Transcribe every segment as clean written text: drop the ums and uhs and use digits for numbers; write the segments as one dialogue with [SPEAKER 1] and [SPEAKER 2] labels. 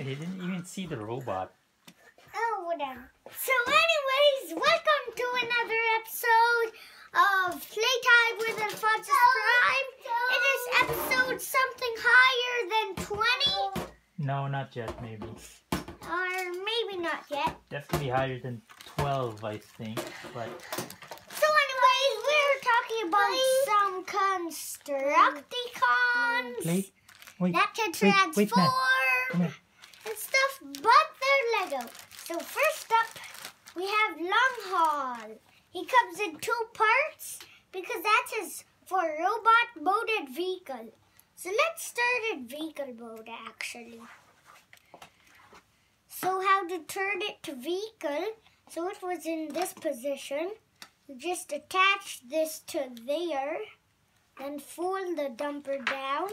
[SPEAKER 1] He didn't even see the robot.
[SPEAKER 2] Oh, whatever. So anyways, welcome to another episode of Playtime with Alfonsus Prime. It is episode something higher than 20.
[SPEAKER 1] No, not yet, maybe.
[SPEAKER 2] Or maybe not yet.
[SPEAKER 1] Definitely higher than 12, I think. But
[SPEAKER 2] So anyways, we're talking about some Constructicons that can transform and stuff, but they're Lego. So first up, we have Long Haul. He comes in 2 parts because that's his for robot modded vehicle. So let's start in vehicle mode actually. So how to turn it to vehicle? So it was in this position. You just attach this to there, then fold the dumper down.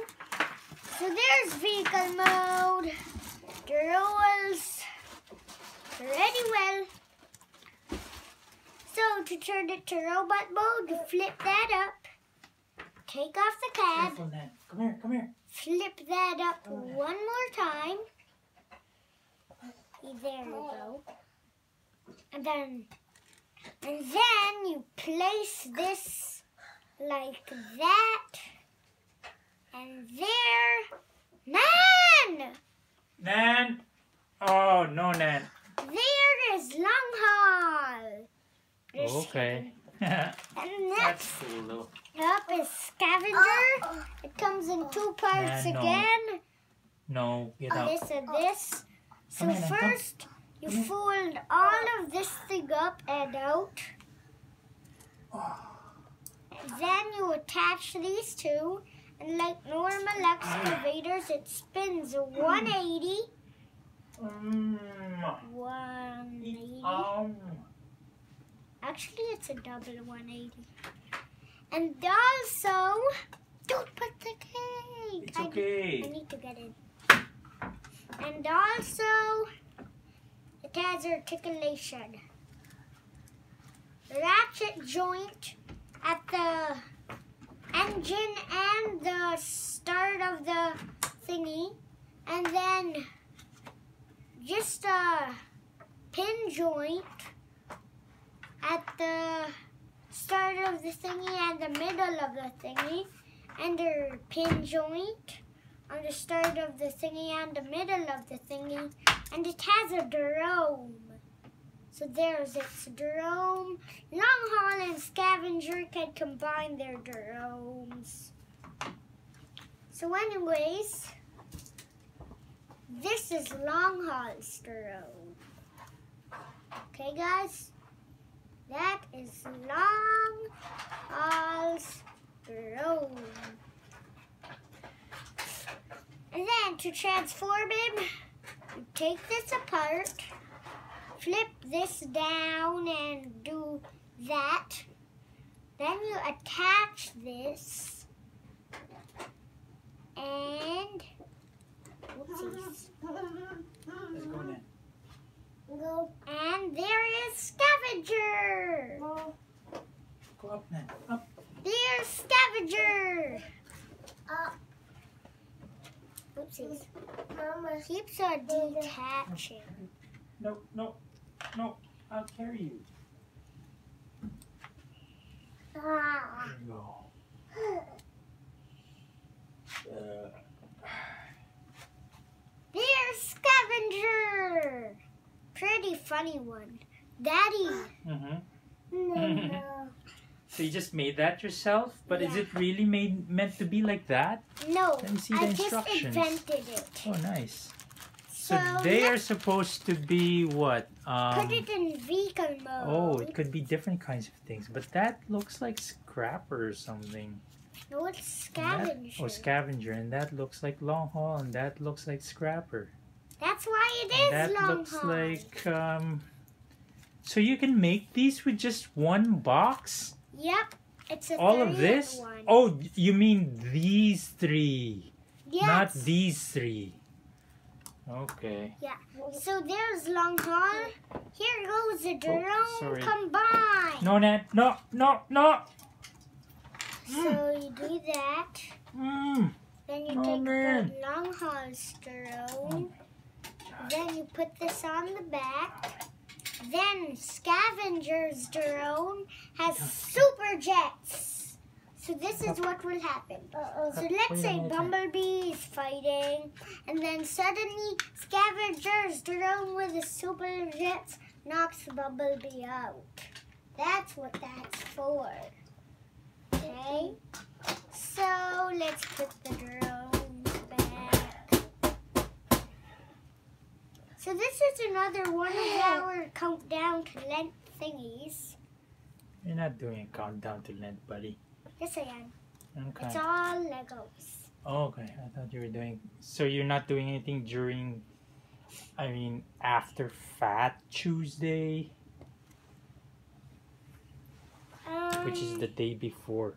[SPEAKER 2] So there's vehicle mode. The rolls ready well. So to turn it to robot mode, you flip that up. Take off the cab.
[SPEAKER 1] Careful, Nan. Come here.
[SPEAKER 2] Flip that up one more time. There we go. And then you place this like that. And there.
[SPEAKER 1] Nan! Oh, no, Nan.
[SPEAKER 2] There is Long Haul.
[SPEAKER 1] Okay.
[SPEAKER 2] And
[SPEAKER 1] That's
[SPEAKER 2] next
[SPEAKER 1] cool, though.
[SPEAKER 2] up is Scavenger. It comes in 2 parts
[SPEAKER 1] Nan, no.
[SPEAKER 2] again.
[SPEAKER 1] No, get out.
[SPEAKER 2] This and this. So
[SPEAKER 1] Come here, Nan, come.
[SPEAKER 2] first you fold all of this thing up and out. Then you attach these two, and like normal excavators, it spins 180. 180. Actually, it's a double 180. And also, don't put the cake.
[SPEAKER 1] It's okay.
[SPEAKER 2] I need to get in. And also, it has articulation. Ratchet joint at the engine and the start of the thingy. And then just a pin joint at the start of the thingy and the middle of the thingy. And a pin joint on the start of the thingy and the middle of the thingy. And it has a drone. So there's its drone. Long Haul and Scavenger can combine their drones. So anyways, this is Long Haul's drone. Okay guys? That is Long Haul's drone. And then to transform him, you take this apart, flip this down and do that. Then you attach this and whoopsies.
[SPEAKER 1] Let's go, Nan.
[SPEAKER 2] And there is Scavenger.
[SPEAKER 1] Go up, Nan. Up.
[SPEAKER 2] There's Scavenger. Oopsies. Keeps on detaching.
[SPEAKER 1] No. I'll carry you. There you go.
[SPEAKER 2] There's Scavenger. Pretty funny one. Daddy.
[SPEAKER 1] So you just made that yourself? But is it really meant to be like that?
[SPEAKER 2] No,
[SPEAKER 1] Let me see the
[SPEAKER 2] I just
[SPEAKER 1] instructions.
[SPEAKER 2] invented it.
[SPEAKER 1] Oh, nice. So they are supposed to be what?
[SPEAKER 2] Put it in vehicle mode.
[SPEAKER 1] Oh, it could be different kinds of things. But that looks like Scrapper or something.
[SPEAKER 2] No, it's Scavenger.
[SPEAKER 1] Scavenger. And that looks like Long Haul. And that looks like Scrapper.
[SPEAKER 2] That's why it is
[SPEAKER 1] that
[SPEAKER 2] Long
[SPEAKER 1] looks
[SPEAKER 2] Haul.
[SPEAKER 1] like... So you can make these with just one box?
[SPEAKER 2] Yep. It's a
[SPEAKER 1] All of this?
[SPEAKER 2] one.
[SPEAKER 1] Oh, you mean these 3.
[SPEAKER 2] Yes.
[SPEAKER 1] Not these 3. Okay.
[SPEAKER 2] Yeah. So there's Long Haul. Here goes the drone combined.
[SPEAKER 1] No, Nat. No.
[SPEAKER 2] So you do that. Then you take the Long Haul drone. Then you put this on the back. Then Scavenger's drone has super jets. So this is what will happen. So let's say Bumblebee is fighting, and then suddenly Scavenger's drone with the super jets knocks Bumblebee out. That's what that's for. Okay? So let's put the drone back. So this is another one of our countdown to length thingies.
[SPEAKER 1] You're not doing a countdown to length, buddy.
[SPEAKER 2] Yes, I am.
[SPEAKER 1] Okay.
[SPEAKER 2] It's all Legos.
[SPEAKER 1] Oh, okay. I thought you were doing... So you're not doing anything during... I mean, after Fat Tuesday? Which is the day before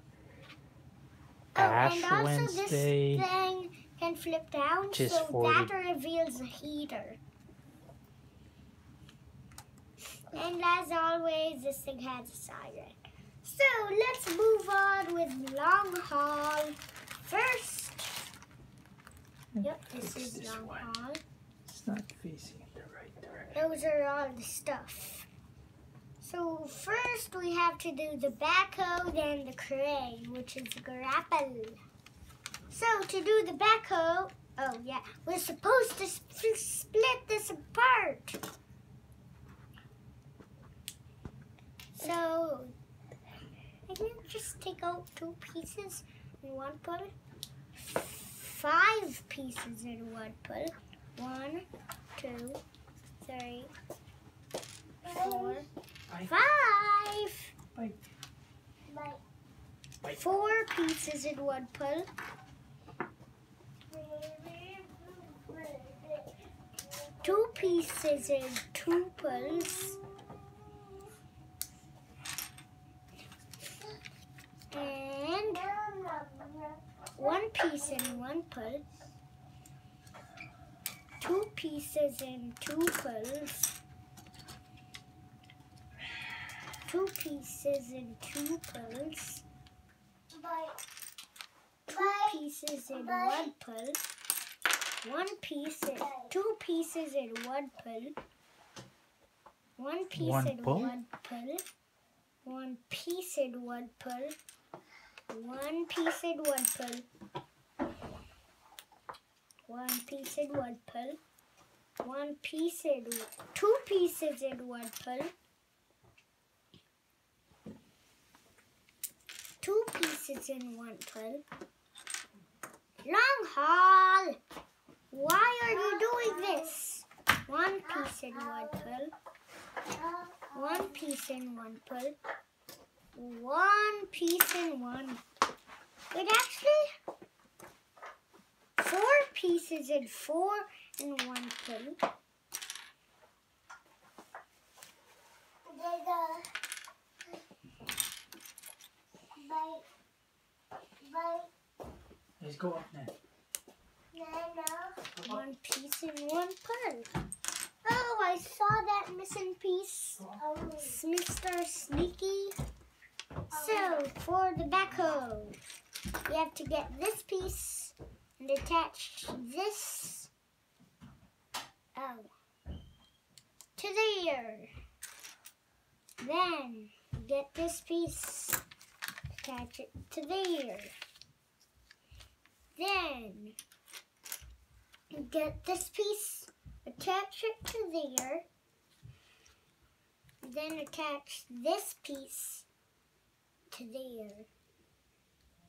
[SPEAKER 1] Ash
[SPEAKER 2] and also
[SPEAKER 1] Wednesday.
[SPEAKER 2] This thing can flip down, so
[SPEAKER 1] 40.
[SPEAKER 2] that reveals a heater. And as always, this thing has a siren. So let's move on with long haul. First, yep, this is long haul.
[SPEAKER 1] It's not facing the right direction.
[SPEAKER 2] Those are all the stuff. So first we have to do the backhoe, then the crane, which is the grapple. So to do the backhoe, oh yeah, we're supposed to split this apart. So I can just take out 2 pieces in one pull, 5 pieces in one pull. 1, 2, 3, 4, 5. 4 pieces in one pull. 2 pieces in 2 pulls. And 1 piece in 1 pull. 2 pieces in 2 pulls. 2 pieces in 2 pulls. 2 pieces in 1 pull. 1 piece in 2 pieces in 1 pull. 1 piece in 1 pull. 1 piece in 1 pull. 1 piece in 1 pull. 1 piece in 1 pull. 1 piece in 2 pieces in 1 pull. 2 pieces in 1 pull. Long haul! Why are you doing this? 1 piece in 1 pull. 1 piece in 1 pull. 1 piece in 1. Wait, actually, 4 pieces in 4 in 1 pull.
[SPEAKER 1] Let's go up now.
[SPEAKER 2] 1 piece in 1 pull. Oh, I saw that missing piece. Mr. Sneaky. So, for the backhoe, you have to get this piece and attach this to there. Then, get this piece, attach it to there. Then, get this piece, attach it to there. Then attach this piece to there.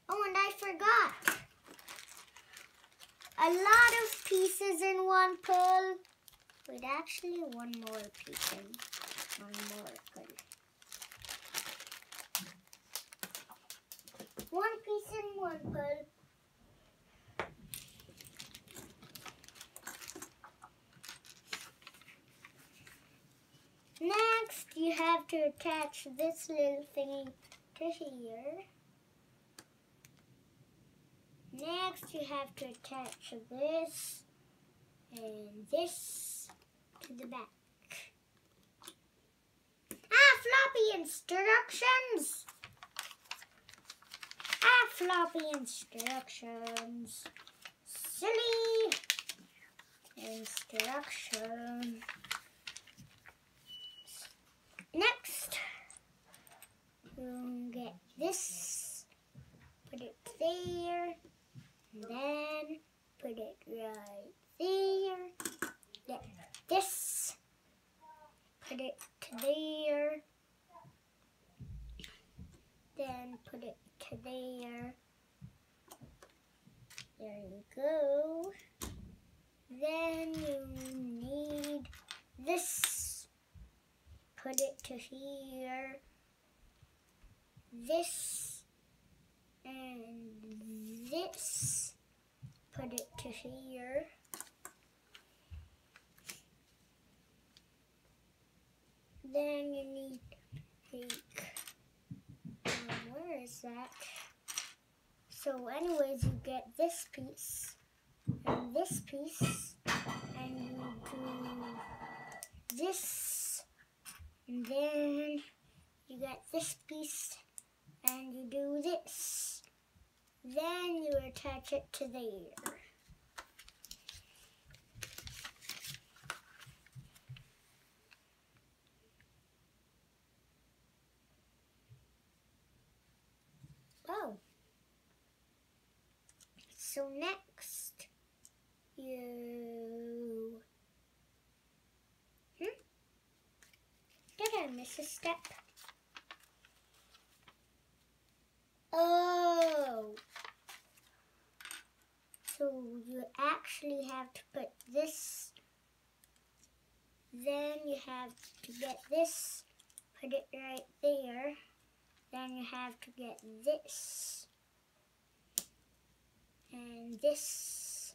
[SPEAKER 2] Oh, and I forgot. A lot of pieces in 1 pull. Wait, actually 1 more piece in 1 more pull. 1 piece in 1 pull. Next, you have to attach this little thingy to here. Next, you have to attach this and this to the back. Floppy instructions! Floppy instructions. Silly! instruction. Next, you'll get this, put it there, and then put it right there. Get this, put it there, then put it to there. There you go. Then you need this. Put it to here. This and this. Put it to here. Then you need where is that? So anyways, you get this piece and this piece, and you do this, and then you get this piece and you do this. Then you attach it to there. Oh. So next, you... Did I miss a step? Oh! So you actually have to put this, then you have to get this, put it right there, then you have to get this, and this,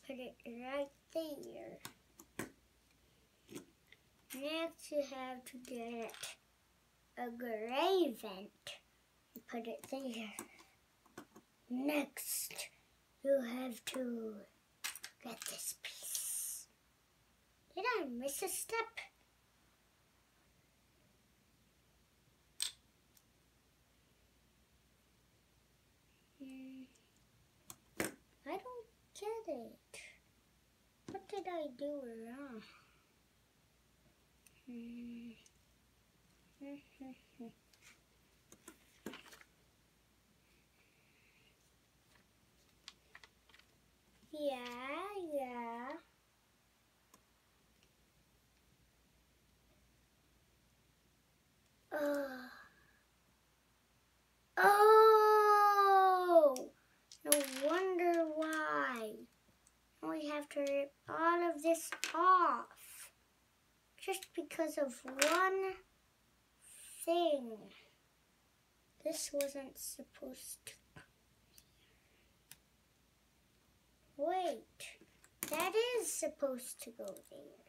[SPEAKER 2] put it right there. Next you have to get a gray vent and put it there. Next you have to get this piece. Did I miss a step? I don't get it. What did I do wrong? Yeah. Oh! No wonder why. Now we have to rip all of this off. Just because of one thing. This wasn't supposed to. Wait, that is supposed to go there.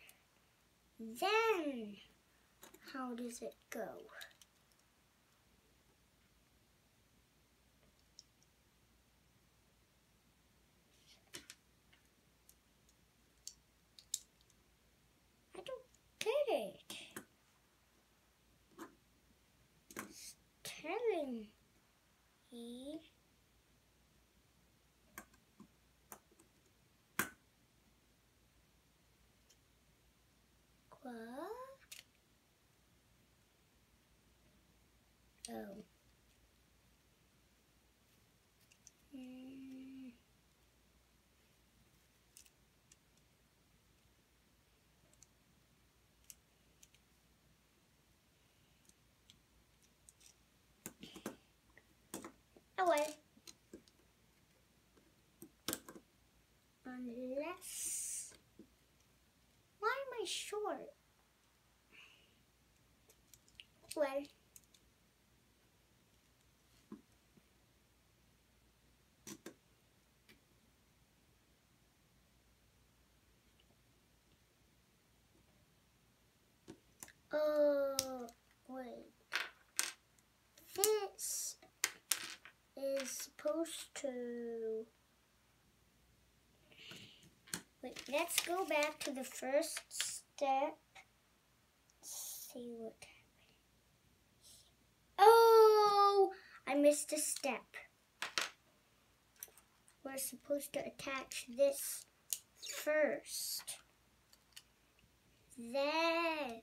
[SPEAKER 2] Then, how does it go? I don't get it. It's telling me. What? Oh. Oh well. Unless... Why am I short? Well... Oh, wait. This is supposed to... Wait, let's go back to the first step. Let's see what happens. Oh, I missed a step. We're supposed to attach this first. Then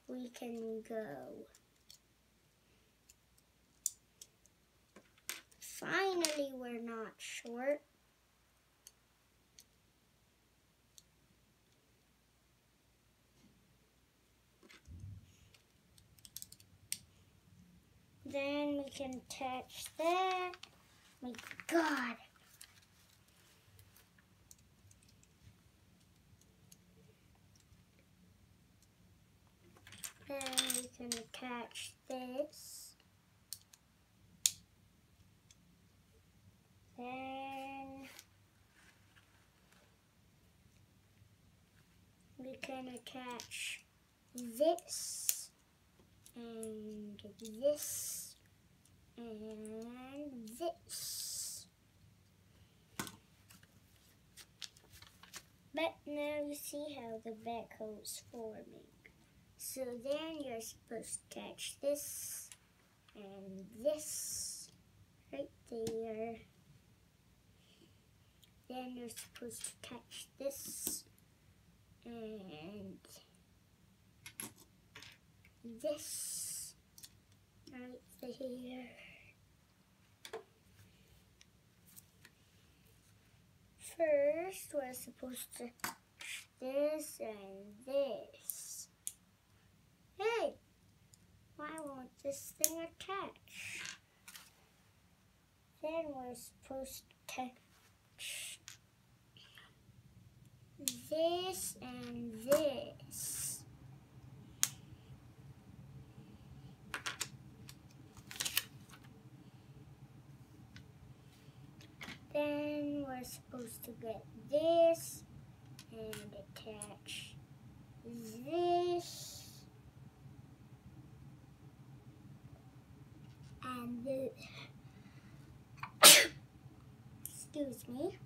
[SPEAKER 2] we can go. Finally, we're not short. Then we can attach that. My God. Then we can attach this. Then we can attach this and this and this. But now you see how the backhoe is forming. So then you're supposed to attach this and this right there. Then you're supposed to attach this and this right there. First, we're supposed to attach this and this. Hey, why won't this thing attach? Then we're supposed to attach this and this. Then we're supposed to get this and attach this and this. Excuse me.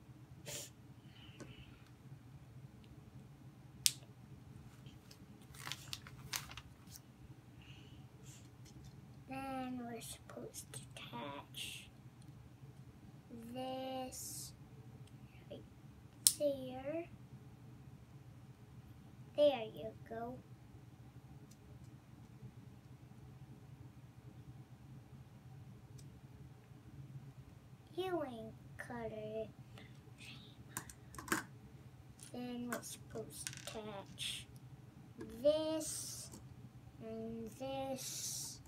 [SPEAKER 2] Then we're supposed to attach this right there. There you go. You ain't cut it. Then we're supposed to attach this and this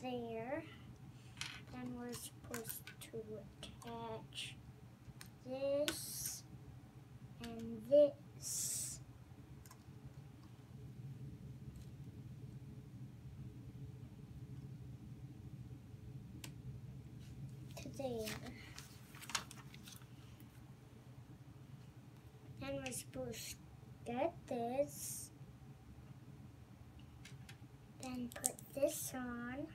[SPEAKER 2] there. Then we're supposed to attach this and this. To there. Then we're supposed to get this. Then put this on.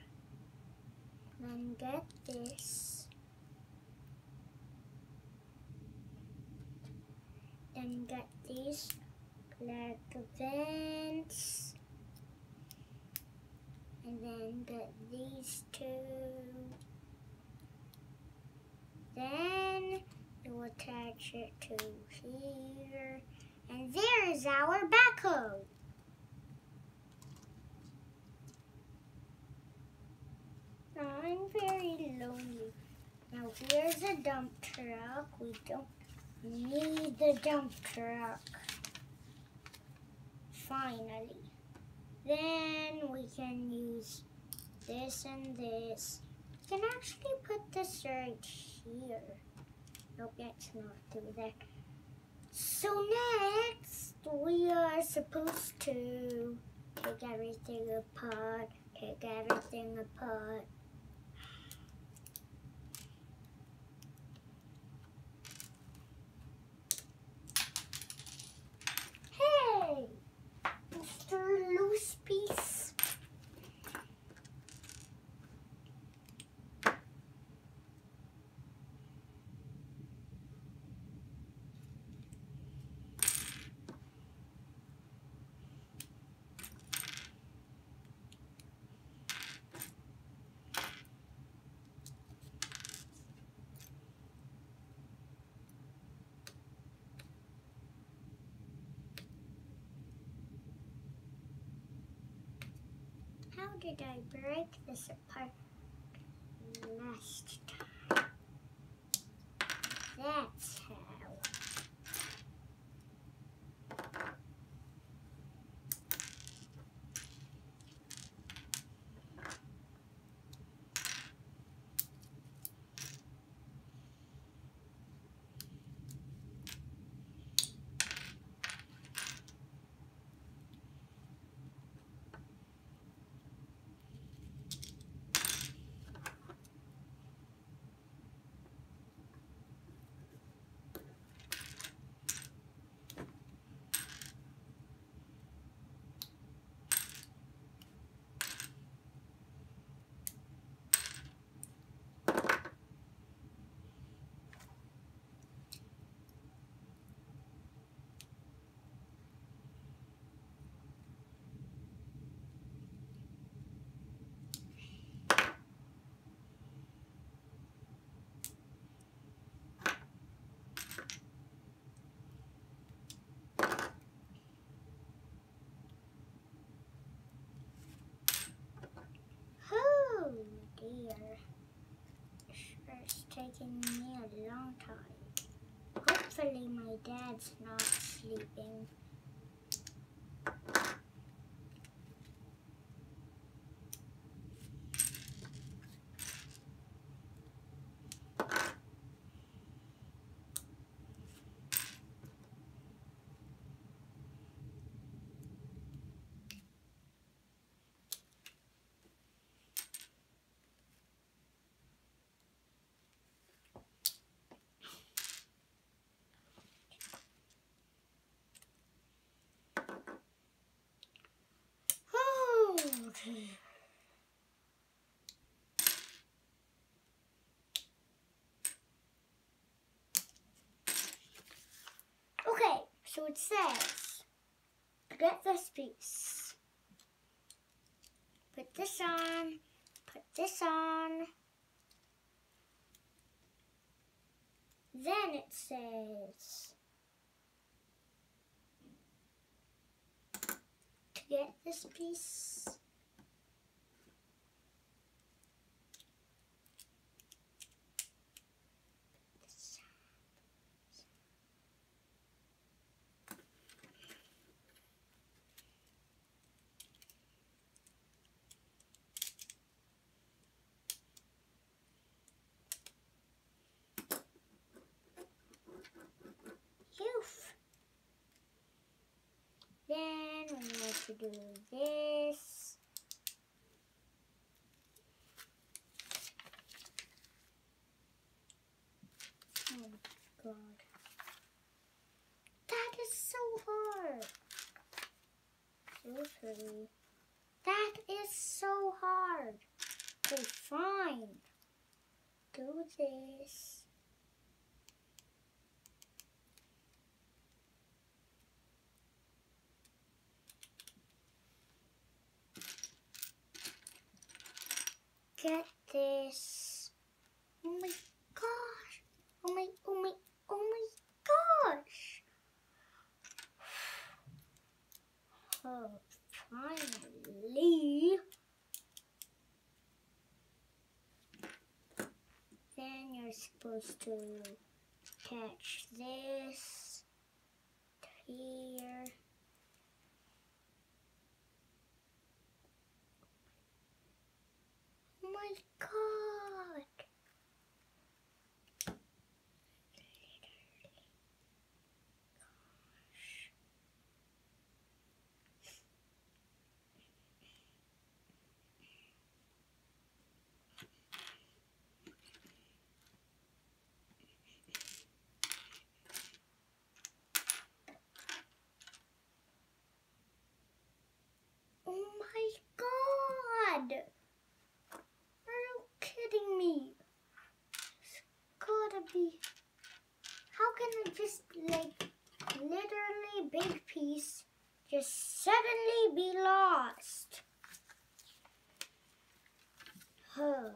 [SPEAKER 2] Then get this. Then get these black vents. And then get these two. Then you attach it to here. And there is our backhoe. I'm very lonely. Now here's a dump truck. We don't need the dump truck. Finally. Then we can use this and this. We can actually put this right here. Nope, let's not do that. So next, we are supposed to take everything apart. Take everything apart. Hey, Mr. Loose Piece. How did I break this apart last time? That's how. Oh dear. It's taking me a long time. Hopefully my dad's not sleeping. Oh, okay. Okay, so it says, get this piece. Put this on, put this on. Then it says, to get this piece, then we need to do this. Oh my god. That is so hard. Seriously. That is so hard. Okay, fine. Do this. Get this. Oh my gosh. Oh my gosh. Oh, finally. Then you're supposed to attach this here. Oh my god. Oh my god! Are you kidding me? It's gotta be. How can it just, like, literally big piece just suddenly be lost? Huh.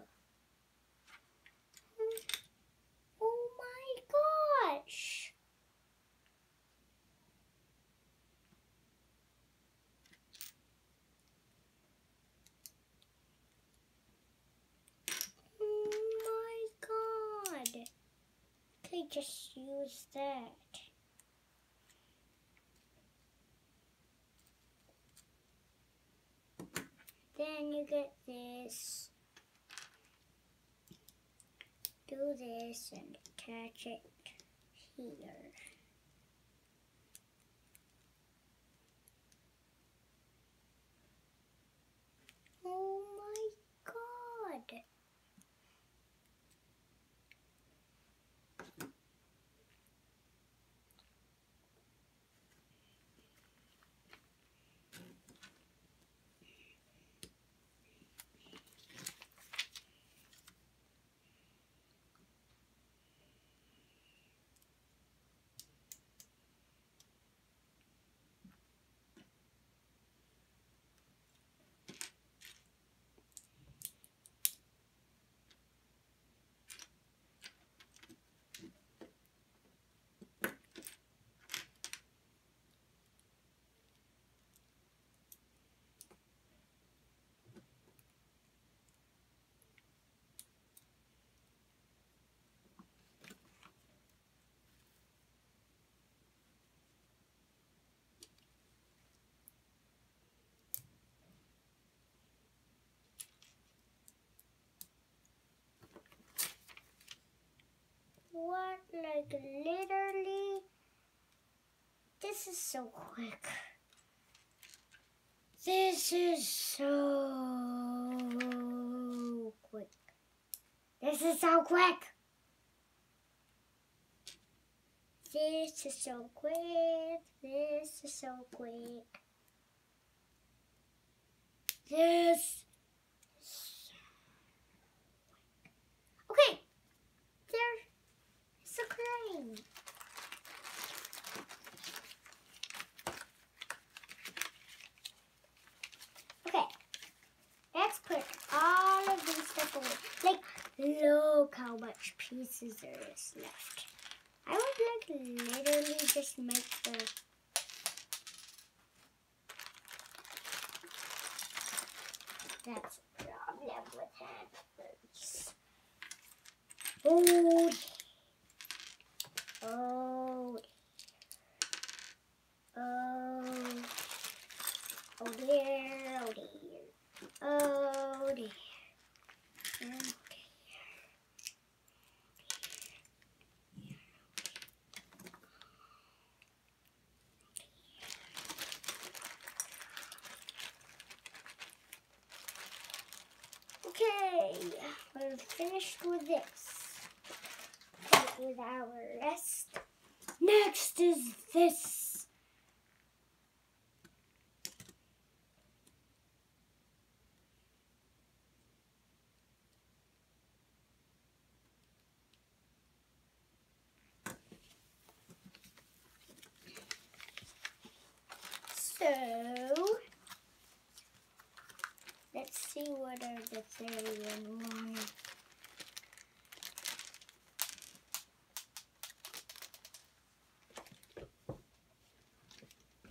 [SPEAKER 2] Oh my gosh! just use that. Then you get this. Do this and attach it here. Oh my God! What? Like literally? This is so quick. This is so quick. This is so quick. This is so quick. This is so quick. This is so quick. Okay. There's a crane. Okay. Let's put all of these stuff away. Like, look how much pieces there is left. I would like literally just make the that's the problem with handles. Oh, oh, oh, oh dear, oh dear, oh dear, oh dear. Okay, we're finished with this. Okay, with our rest. Next is this. So, let's see what are the 31.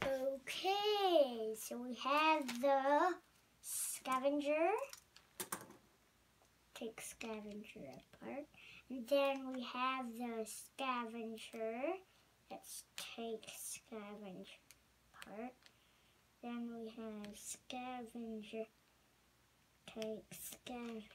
[SPEAKER 2] Okay, so we have the scavenger. Take scavenger apart. And then we have the scavenger. Let's take scavenger apart. Then we have scavenger. Take scavenger.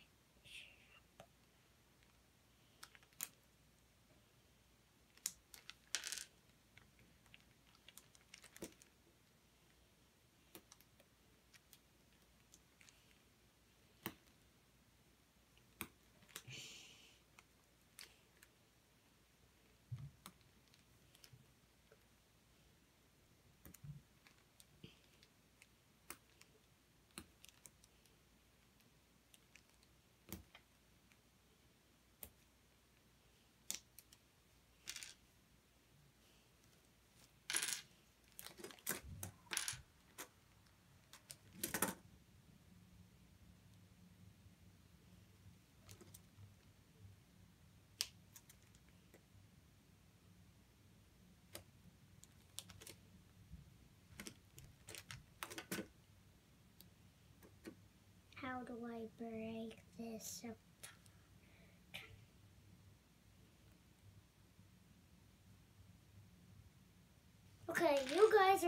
[SPEAKER 2] How do I break this up?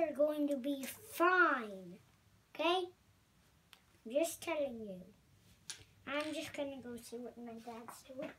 [SPEAKER 2] are going to be fine. Okay? I'm just telling you. I'm just going to go see what my dad's doing.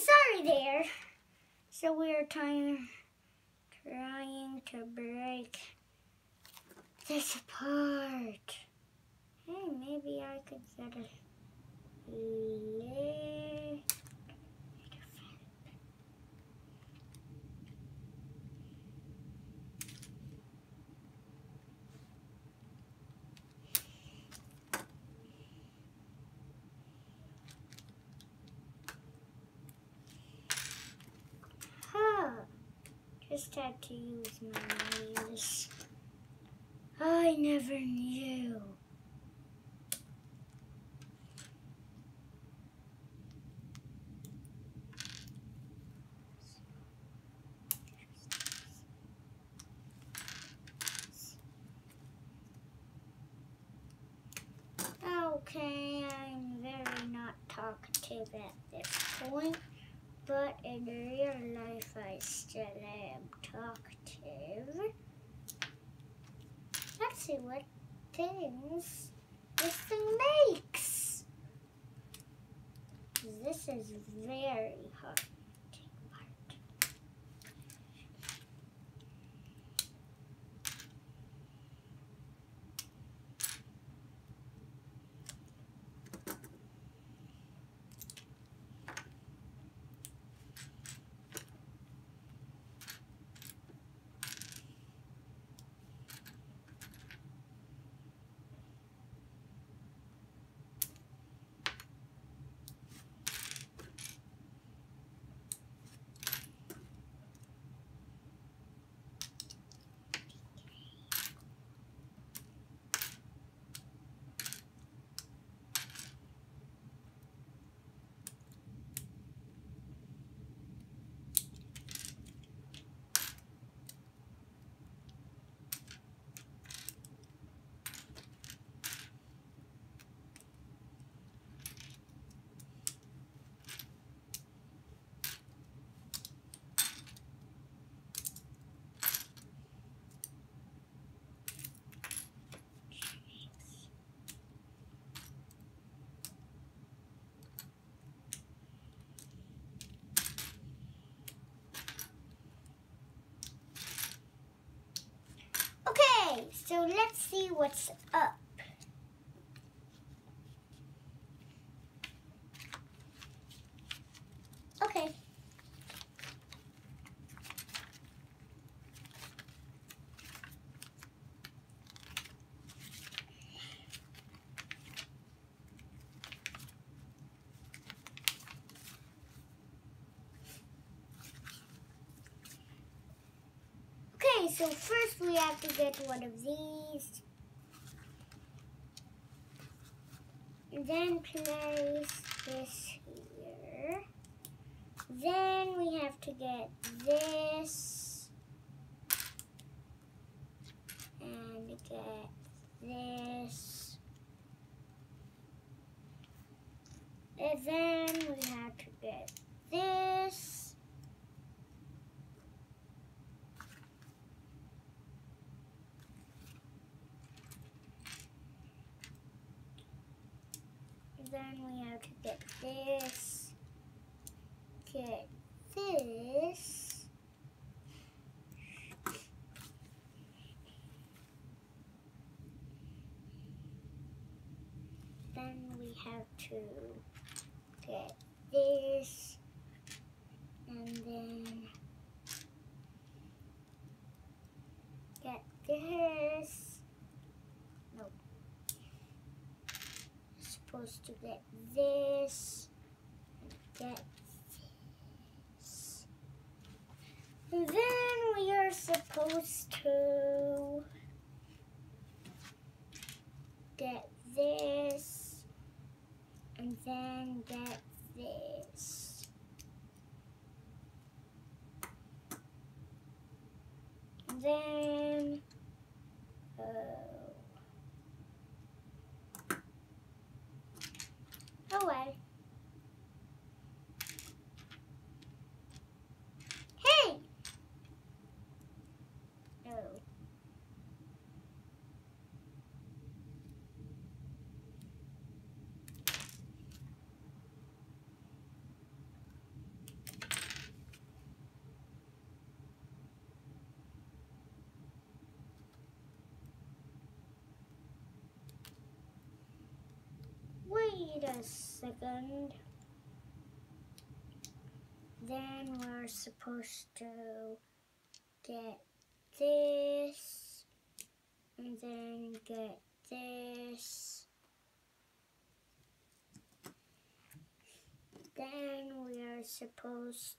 [SPEAKER 2] Sorry there. So we're trying to break this apart. Hey, maybe I could get a little. Just had to use my nails. I never knew. Okay, I'm very not talkative at this point. But in real life, I still am talkative. Let's see what things this thing makes. This is very hard to take apart. Okay, so let's see what's up. Okay. Okay, so first we have to get one of these. And then place this here. Then we have to get this. And get this. And then we have to get this. Then we have to get this, get this, then we have to get this, and then get this. Nope. Supposed to get this, get this. And then we are supposed to get this, and then get this. And then, oh well. Hey! Oh. Wait a second. Then we're supposed to get this, and then get this. Then we are supposed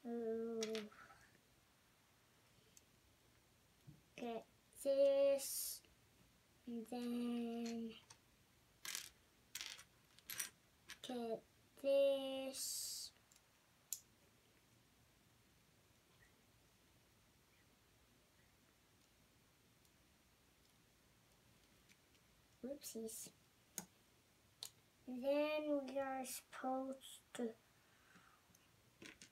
[SPEAKER 2] to get this, and then get this. Whoopsies. Then we are supposed to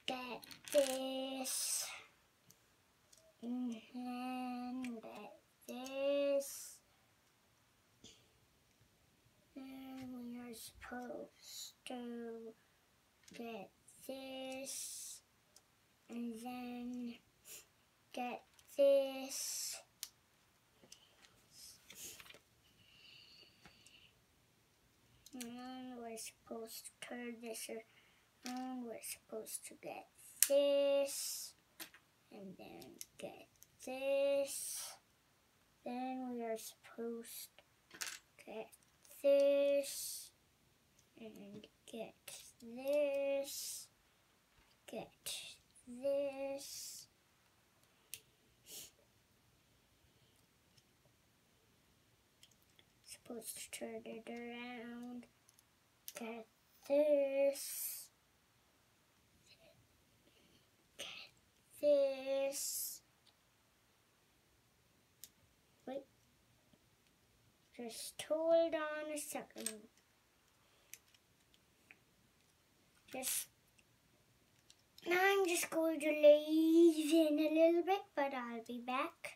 [SPEAKER 2] get this, and then get this. Then we are supposed to get this, and then get this. And then we're supposed to turn this around. We're supposed to get this, and then get this. Then we are supposed to get this, and get this, get this. Supposed to turn it around, get this, get this. Wait, just hold on a second. I'm just going to leave in a little bit, but I'll be back.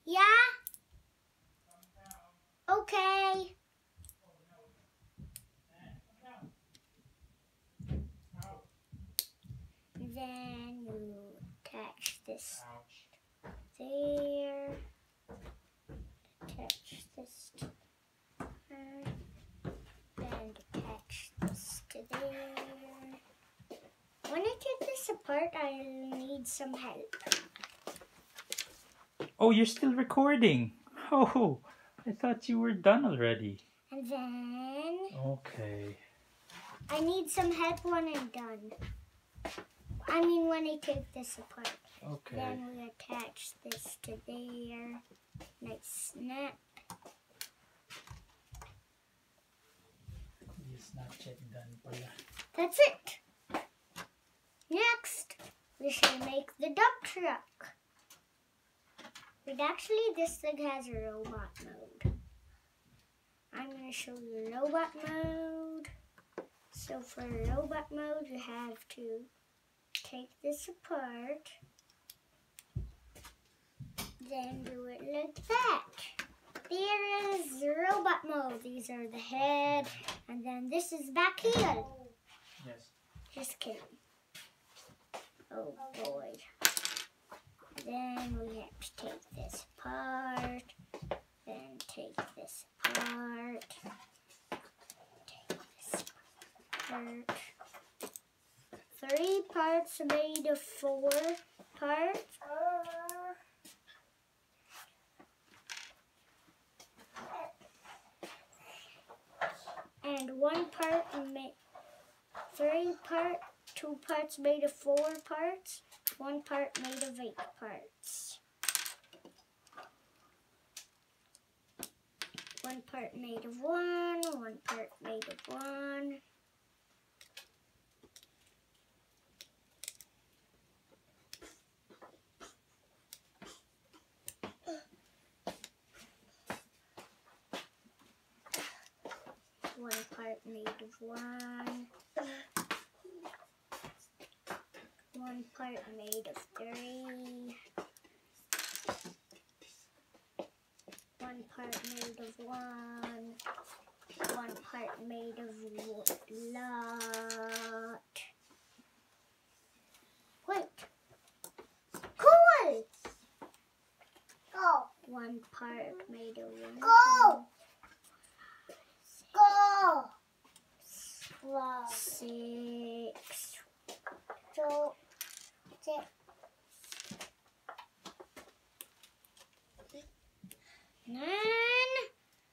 [SPEAKER 2] Yeah? Okay. Then you attach this there. Attach this to there. And attach this to there. When I take this apart, I'll need some help.
[SPEAKER 1] Oh, you're still recording. Oh, I thought you were done already.
[SPEAKER 2] And then...
[SPEAKER 1] Okay.
[SPEAKER 2] I need some help when I'm done. I mean, when I take this apart.
[SPEAKER 1] Okay.
[SPEAKER 2] Then we attach this to there. Nice snap.
[SPEAKER 1] It's not yet done pala.
[SPEAKER 2] That's it. Next, we shall make the dump truck. But actually, this thing has a robot mode. I'm going to show you robot mode. So for robot mode, you have to take this apart. Then do it like that. There is robot mode. These are the head. And then this is back here.
[SPEAKER 1] Yes.
[SPEAKER 2] Just kidding. Oh boy. Then we have to take this apart. Then take this apart. Take this apart. 3 parts made of 4 parts. And 1 part made 2 parts made of 4 parts, 1 part made of 8 parts. 1 part made of 1, 1 part made of 1. One part made of 1. 1 part made of 3. 1 part made of 1. 1 part made of lot. Wait. Cool! Go. 1 part made of 1. Go! Go! 6. So, 6. Nan,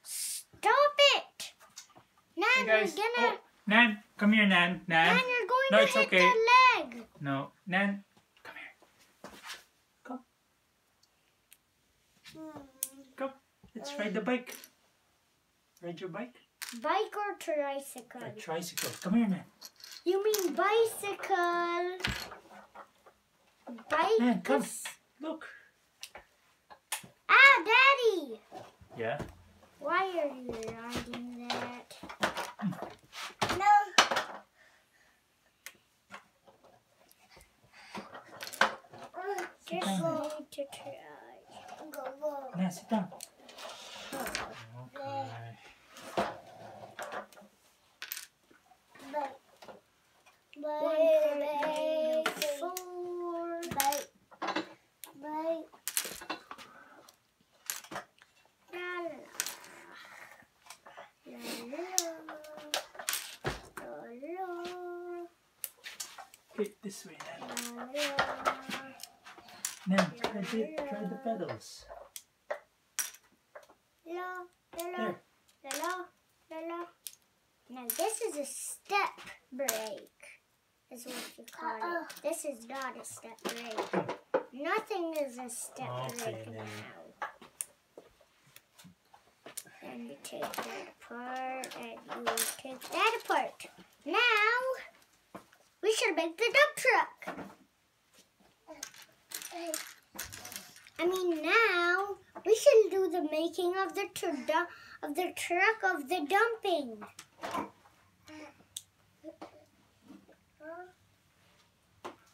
[SPEAKER 2] stop it! Nan,
[SPEAKER 1] Hey guys.
[SPEAKER 2] you're gonna...
[SPEAKER 1] Oh, Nan, come here, Nan. Nan.
[SPEAKER 2] Nan, you're going
[SPEAKER 1] No,
[SPEAKER 2] to
[SPEAKER 1] it's
[SPEAKER 2] hit
[SPEAKER 1] okay.
[SPEAKER 2] the leg.
[SPEAKER 1] No, Nan, come here. Go. Go. Let's ride the bike. Ride your bike?
[SPEAKER 2] Bike or tricycle?
[SPEAKER 1] A tricycle. Come here, Nan.
[SPEAKER 2] You mean bicycle? Bike?
[SPEAKER 1] Nan, come. Look.
[SPEAKER 2] Ah, Daddy!
[SPEAKER 1] Yeah?
[SPEAKER 2] Why are you riding that? No. Just need to try. Go.
[SPEAKER 1] Nan, sit down. Okay.
[SPEAKER 2] One part made of 4.
[SPEAKER 1] Okay, this way, Nan. Nan, try the pedals. There.
[SPEAKER 2] Now this is a step brake, is what you call it. This is not a step brake. Nothing is a step brake
[SPEAKER 1] then.
[SPEAKER 2] now. And you take that apart, and you take that apart. Now, we should make the dump truck. Now, we should do the making of the truck of the dumping.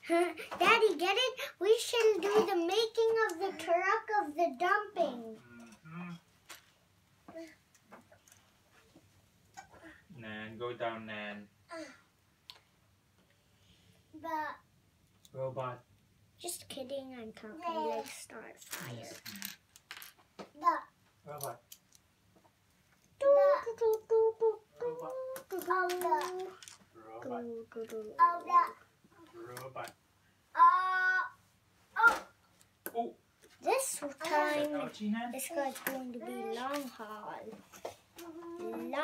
[SPEAKER 2] Daddy, get it? We should do the making of the truck of the dumping.
[SPEAKER 1] Nan, go down, Nan.
[SPEAKER 2] But
[SPEAKER 1] Robot.
[SPEAKER 2] just kidding, I'm talking like start fire.
[SPEAKER 1] Yes. Robot. Robot. Oh.
[SPEAKER 2] This time
[SPEAKER 1] Ouchie, Nan.
[SPEAKER 2] this guy's going to be long haul. Long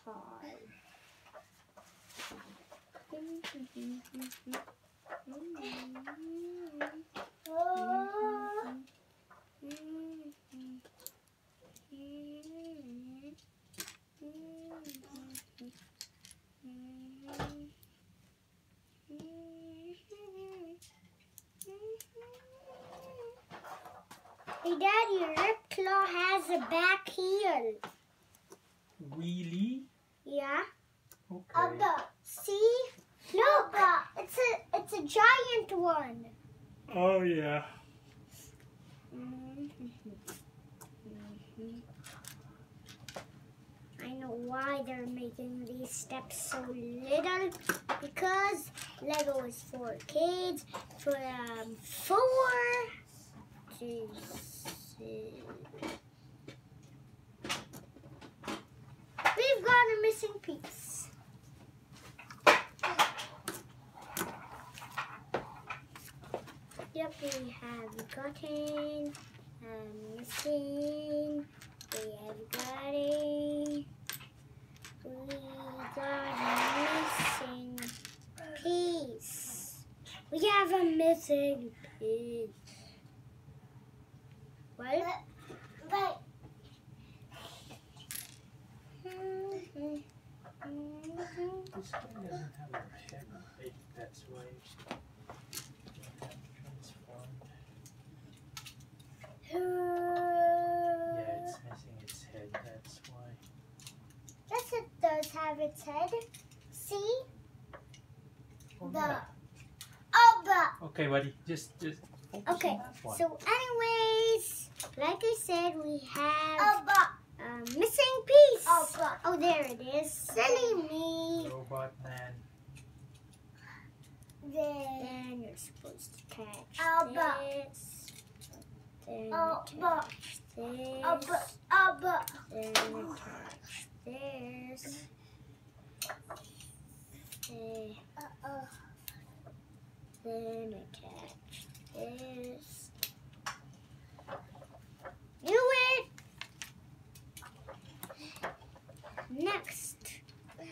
[SPEAKER 2] haul. Hey, Daddy, Ripclaw has a back heel.
[SPEAKER 1] Really?
[SPEAKER 2] Yeah.
[SPEAKER 1] Okay.
[SPEAKER 2] See? Look, it's a giant one.
[SPEAKER 1] Oh yeah.
[SPEAKER 2] I know why they're making these steps so little, because Lego is for kids from 4 to 6. We've got a missing piece. Yep, we have gotten missing. We got a missing piece. We have a missing piece. What? But
[SPEAKER 1] This guy doesn't have a head. Maybe that's why it doesn't have transformed. Yeah, it's missing its head. That's why.
[SPEAKER 2] yes, it does have its head. See?
[SPEAKER 1] Oh,
[SPEAKER 2] The
[SPEAKER 1] yeah. Okay, buddy. Just focus
[SPEAKER 2] Okay,
[SPEAKER 1] on that one.
[SPEAKER 2] so anyways, like I said, we have a missing piece. Oh, there it is. Silly me.
[SPEAKER 1] Robot man.
[SPEAKER 2] Then you're supposed to catch this. Then attach this. Then attach this. Then attach this. Do it! Next,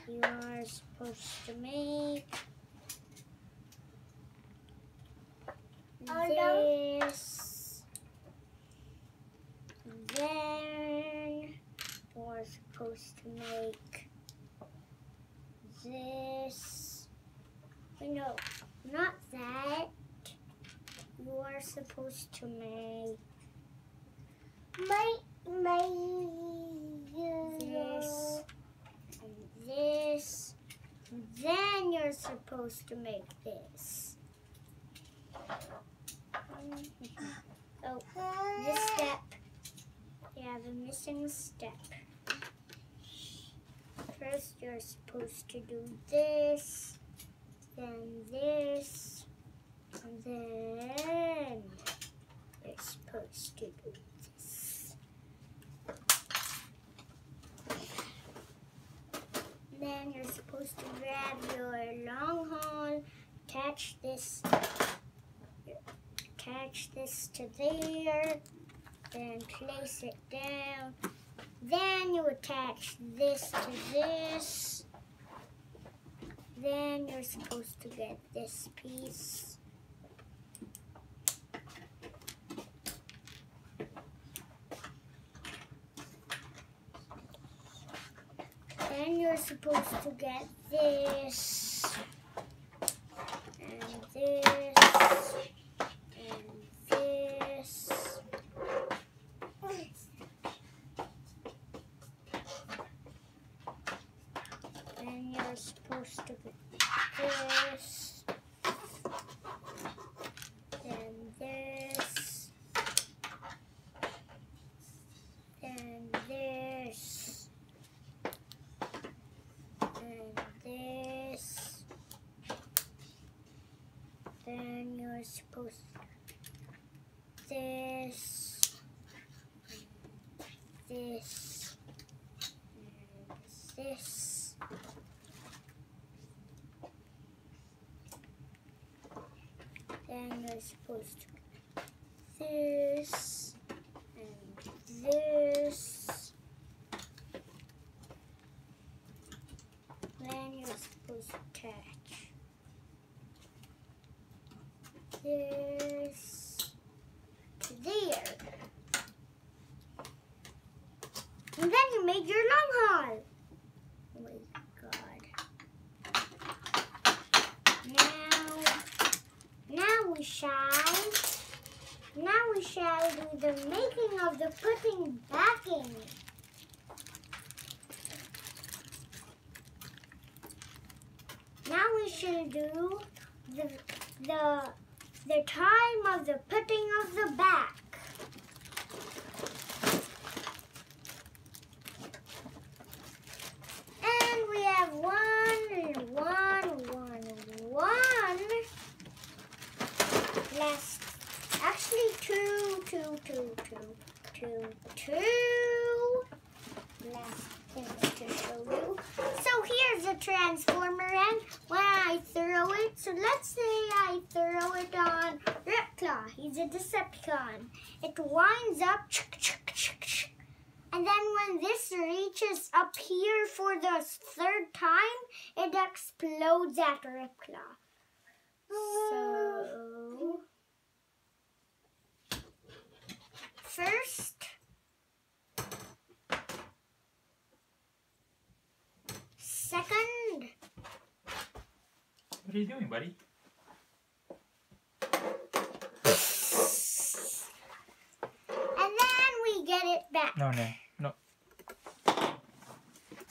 [SPEAKER 2] you are supposed to make this. Then you're supposed to make this. No, not that. You are supposed to make this and this. Then you're supposed to make this. Oh, this step. You have a missing step. First, you're supposed to do this, then this, and then you're supposed to do this. Then you're supposed to grab your long haul, attach this to there, then place it down. Then you attach this to this. Then you're supposed to get this piece. Then you're supposed to get this, and this, and this. Then you're supposed to get this, then this, and this, and this. Then you're supposed to this, this, and this. Then you're supposed to this and this. Then you're supposed to attach And then you make your long haul. Oh my god. Now we shall do the making of the putting backing. Now we shall do the time of the putting of the back. And we have one. Last, actually two last things to show you. So here's a transformer, and when I throw it, so let's say I throw it on Ripclaw. He's a Decepticon. It winds up, and then when this reaches up here for the third time, it explodes at Ripclaw. So first, second.
[SPEAKER 1] What are you doing, buddy?
[SPEAKER 2] And then we get it back.
[SPEAKER 1] No.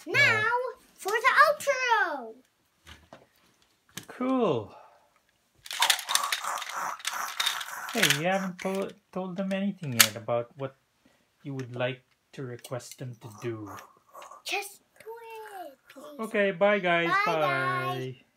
[SPEAKER 2] Now for the outro.
[SPEAKER 1] Cool. Hey, you haven't told them anything yet about what you would like to request them to do.
[SPEAKER 2] Just do it, please.
[SPEAKER 1] Okay, bye guys.
[SPEAKER 2] Bye, guys.
[SPEAKER 1] Bye.